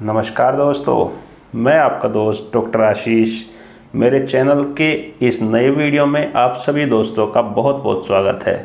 नमस्कार दोस्तों, मैं आपका दोस्त डॉक्टर आशीष। मेरे चैनल के इस नए वीडियो में आप सभी दोस्तों का बहुत बहुत स्वागत है।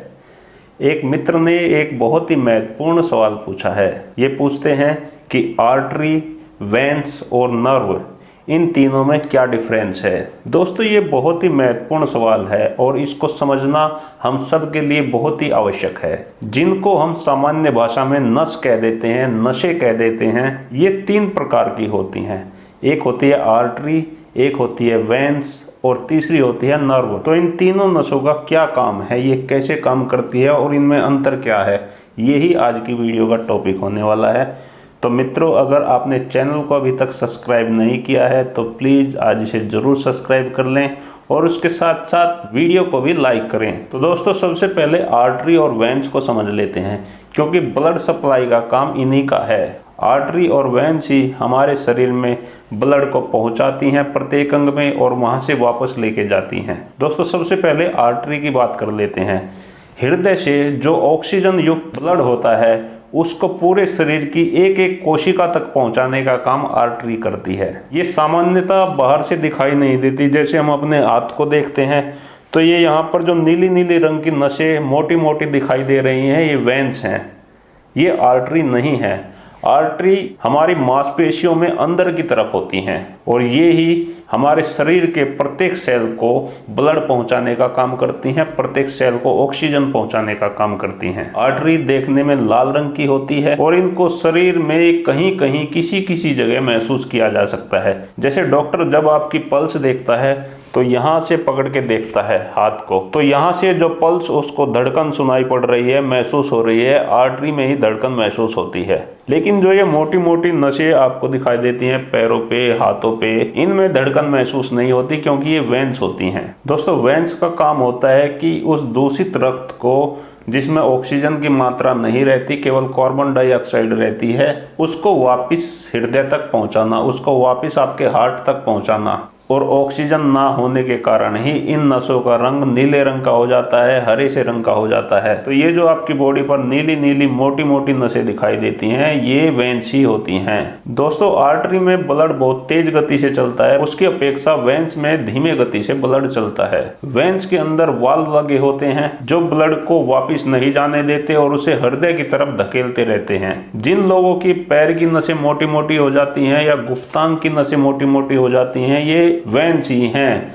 एक मित्र ने एक बहुत ही महत्वपूर्ण सवाल पूछा है। ये पूछते हैं कि आर्टरी, वेन्स और नर्व, इन तीनों में क्या डिफरेंस है। दोस्तों, ये बहुत ही महत्वपूर्ण सवाल है और इसको समझना हम सब के लिए बहुत ही आवश्यक है। जिनको हम सामान्य भाषा में नस कह देते हैं, नशे कह देते हैं, ये तीन प्रकार की होती हैं। एक होती है आर्टरी, एक होती है वेन्स और तीसरी होती है नर्व। तो इन तीनों नसों का क्या काम है, ये कैसे काम करती है और इनमें अंतर क्या है, यही आज की वीडियो का टॉपिक होने वाला है। तो मित्रों, अगर आपने चैनल को अभी तक सब्सक्राइब नहीं किया है तो प्लीज़ आज इसे ज़रूर सब्सक्राइब कर लें और उसके साथ साथ वीडियो को भी लाइक करें। तो दोस्तों, सबसे पहले आर्टरी और वेन्स को समझ लेते हैं, क्योंकि ब्लड सप्लाई का काम इन्हीं का है। आर्टरी और वेन्स ही हमारे शरीर में ब्लड को पहुंचाती हैं प्रत्येक अंग में और वहां से वापस लेके जाती हैं। दोस्तों, सबसे पहले आर्टरी की बात कर लेते हैं। हृदय से जो ऑक्सीजन युक्त ब्लड होता है उसको पूरे शरीर की एक एक कोशिका तक पहुंचाने का काम आर्टरी करती है। ये सामान्यतः बाहर से दिखाई नहीं देती। जैसे हम अपने हाथ को देखते हैं तो ये यहाँ पर जो नीली नीली रंग की नसें मोटी मोटी दिखाई दे रही हैं, ये वेन्स हैं, ये आर्टरी नहीं है। आर्टरी हमारी मांसपेशियों में अंदर की तरफ होती हैं और ये ही हमारे शरीर के प्रत्येक सेल को ब्लड पहुंचाने का काम करती हैं, प्रत्येक सेल को ऑक्सीजन पहुंचाने का काम करती हैं। आर्टरी देखने में लाल रंग की होती है और इनको शरीर में कहीं कहीं किसी किसी जगह महसूस किया जा सकता है। जैसे डॉक्टर जब आपकी पल्स देखता है तो यहाँ से पकड़ के देखता है हाथ को, तो यहाँ से जो पल्स उसको धड़कन सुनाई पड़ रही है, महसूस हो रही है, आर्टरी में ही धड़कन महसूस होती है। लेकिन जो ये मोटी मोटी नसें आपको दिखाई देती हैं पैरों पे, हाथों पे, इनमें धड़कन महसूस नहीं होती क्योंकि ये वेन्स होती हैं। दोस्तों, वेन्स का काम होता है कि उस दूषित रक्त को, जिसमें ऑक्सीजन की मात्रा नहीं रहती, केवल कार्बन डाइऑक्साइड रहती है, उसको वापस हृदय तक पहुंचाना, उसको वापस आपके हार्ट तक पहुंचाना। और ऑक्सीजन ना होने के कारण ही इन नसों का रंग नीले रंग का हो जाता है, हरे से रंग का हो जाता है। तो ये जो आपकी बॉडी पर नीली नीली मोटी मोटी नसें दिखाई देती हैं, ये वेन्स ही होती हैं। दोस्तों, आर्टरी में ब्लड बहुत तेज गति से चलता है, उसकी अपेक्षा वेन्स में धीमे गति से ब्लड चलता है। वेन्स के अंदर वाल्व लगे होते हैं जो ब्लड को वापिस नहीं जाने देते और उसे हृदय की तरफ धकेलते रहते हैं। जिन लोगों की पैर की नसें मोटी मोटी हो जाती हैं या गुप्तांग की नसें मोटी मोटी हो जाती हैं, ये वेन्स ही हैं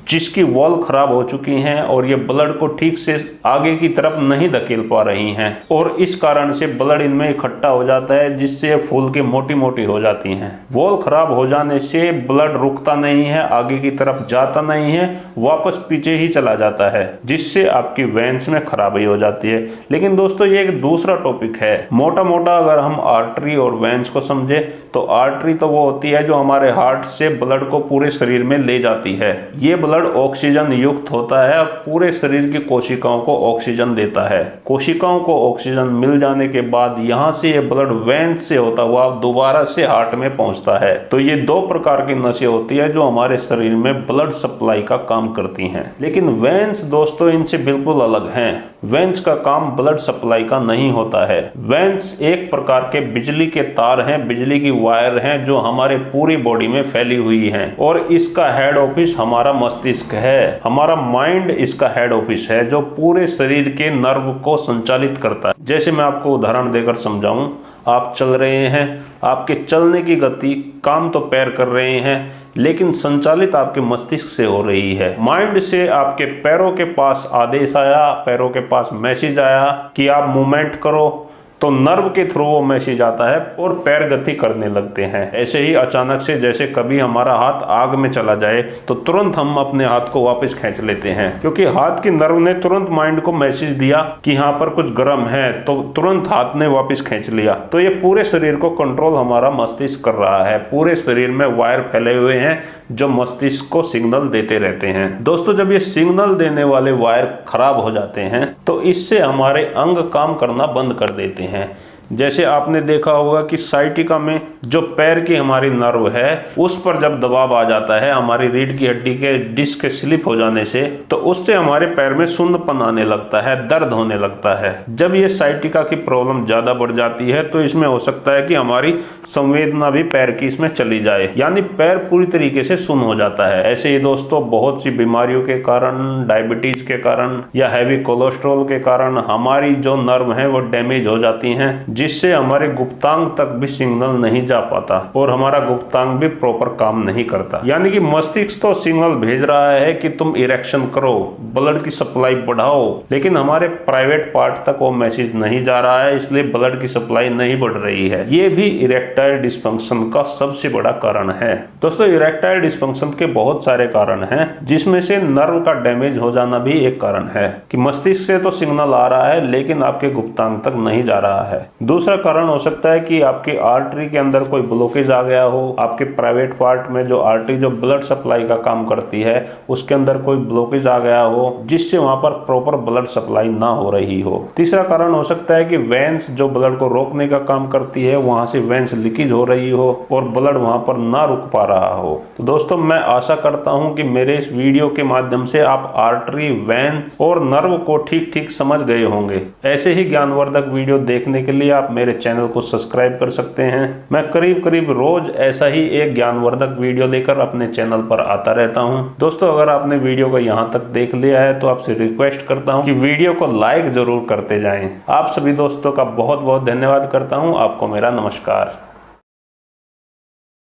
जिसकी वॉल खराब हो चुकी हैं और ये ब्लड को ठीक से आगे की तरफ नहीं धकेल पा रही हैं और इस कारण से ब्लड इनमें इकट्ठा हो जाता है, जिससे फूल के मोटी मोटी हो जाती हैं। वॉल खराब हो जाने से ब्लड रुकता नहीं है, आगे की तरफ जाता नहीं है, वापस पीछे ही चला जाता है, जिससे आपकी वेन्स में खराबी हो जाती है। लेकिन दोस्तों, ये एक दूसरा टॉपिक है। मोटा मोटा अगर हम आर्टरी और वेन्स को समझे तो आर्टरी तो वो होती है जो हमारे हार्ट से ब्लड को पूरे शरीर में ले जाती है। ये ब्लड ऑक्सीजन युक्त होता है और पूरे शरीर की कोशिकाओं को ऑक्सीजन देता है। कोशिकाओं को ऑक्सीजन मिल जाने के बाद यहाँ से ये ब्लड वेन्स से होता हुआ दोबारा से हार्ट में पहुंचता है। तो ये दो प्रकार की नसें होती है जो हमारे शरीर में ब्लड सप्लाई का काम करती हैं। लेकिन वेन्स दोस्तों इनसे बिल्कुल अलग हैं। वेन्स का काम ब्लड सप्लाई का नहीं होता है। वेन्स एक प्रकार के बिजली के तार हैं, बिजली की वायर हैं जो हमारे पूरी बॉडी में फैली हुई हैं और इसका हेड ऑफिस हमारा मस्तिष्क है। हमारा माइंड इसका हेड ऑफिस है जो पूरे शरीर के नर्व को संचालित करता है। जैसे मैं आपको उदाहरण देकर समझाऊं, आप चल रहे हैं, आपके चलने की गति, काम तो पैर कर रहे हैं लेकिन संचालित आपके मस्तिष्क से हो रही है। माइंड से आपके पैरों के पास आदेश आया, पैरों के पास मैसेज आया कि आप मूवमेंट करो, तो नर्व के थ्रू वो मैसेज आता है और पैर गति करने लगते हैं। ऐसे ही अचानक से जैसे कभी हमारा हाथ आग में चला जाए तो तुरंत हम अपने हाथ को वापस खींच लेते हैं, क्योंकि हाथ की नर्व ने तुरंत माइंड को मैसेज दिया कि यहाँ पर कुछ गर्म है, तो तुरंत हाथ ने वापस खींच लिया। तो ये पूरे शरीर को कंट्रोल हमारा मस्तिष्क कर रहा है। पूरे शरीर में वायर फैले हुए हैं जो मस्तिष्क को सिग्नल देते रहते हैं। दोस्तों, जब ये सिग्नल देने वाले वायर खराब हो जाते हैं तो इससे हमारे अंग काम करना बंद कर देते हैं। जैसे आपने देखा होगा कि साइटिका में जो पैर की हमारी नर्व है उस पर जब दबाव आ जाता है हमारी रीढ़ की हड्डी के डिस्क के स्लिप हो जाने से, तो उससे हमारे पैर में सुन्नपन आने लगता है, दर्द होने लगता है। जब ये साइटिका की प्रॉब्लम ज्यादा बढ़ जाती है तो इसमें हो सकता है कि हमारी संवेदना भी पैर की इसमें चली जाए, यानी पैर पूरी तरीके से सुन्न हो जाता है। ऐसे ही दोस्तों बहुत सी बीमारियों के कारण, डायबिटीज के कारण या हैवी कोलेस्ट्रॉल के कारण हमारी जो नर्व है वो डैमेज हो जाती हैं, जिससे हमारे गुप्तांग तक भी सिग्नल नहीं जा पाता और हमारा गुप्तांग भी प्रॉपर काम नहीं करता। यानी कि मस्तिष्क तो सिग्नल भेज रहा है कि तुम इरेक्शन करो, ब्लड की सप्लाई बढ़ाओ, लेकिन हमारे प्राइवेट पार्ट तक वो मैसेज नहीं जा रहा है, इसलिए ब्लड की सप्लाई नहीं बढ़ रही है। ये भी इरेक्टाइल डिस्फंक्शन का सबसे बड़ा कारण है। दोस्तों इरेक्टाइल डिस्फंक्शन के बहुत सारे कारण हैं, जिसमें से नर्व का डैमेज हो जाना भी एक कारण है कि मस्तिष्क से तो सिग्नल आ रहा है लेकिन आपके गुप्तांग तक नहीं जा रहा है। दूसरा कारण हो सकता है कि आपकी आर्टरी के अंदर कोई ब्लॉकेज आ गया हो, आपके प्राइवेट पार्ट में जो आर्टरी जो ब्लड सप्लाई का काम करती है उसके अंदर कोई ब्लॉकेज आ गया हो, जिससे वहां पर प्रॉपर ब्लड सप्लाई ना हो रही हो। तीसरा कारण हो सकता है कि वेंस जो ब्लड को रोकने का काम करती है वहां से वेंस लीकेज हो रही हो और ब्लड वहां पर ना रुक पा रहा हो। तो दोस्तों मैं आशा करता हूं कि मेरे इस वीडियो के माध्यम से आप आर्टरी, वेंस और नर्व को ठीक ठीक समझ गए होंगे। ऐसे ही ज्ञानवर्धक वीडियो देखने के लिए आप मेरे चैनल को सब्सक्राइब कर सकते हैं। मैं करीब करीब रोज ऐसा ही एक ज्ञानवर्धक वीडियो लेकर अपने चैनल पर आता रहता हूं। दोस्तों अगर आपने वीडियो को यहां तक देख लिया है तो आपसे रिक्वेस्ट करता हूं कि वीडियो को लाइक जरूर करते जाएं। आप सभी दोस्तों का बहुत बहुत धन्यवाद करता हूं। आपको मेरा नमस्कार।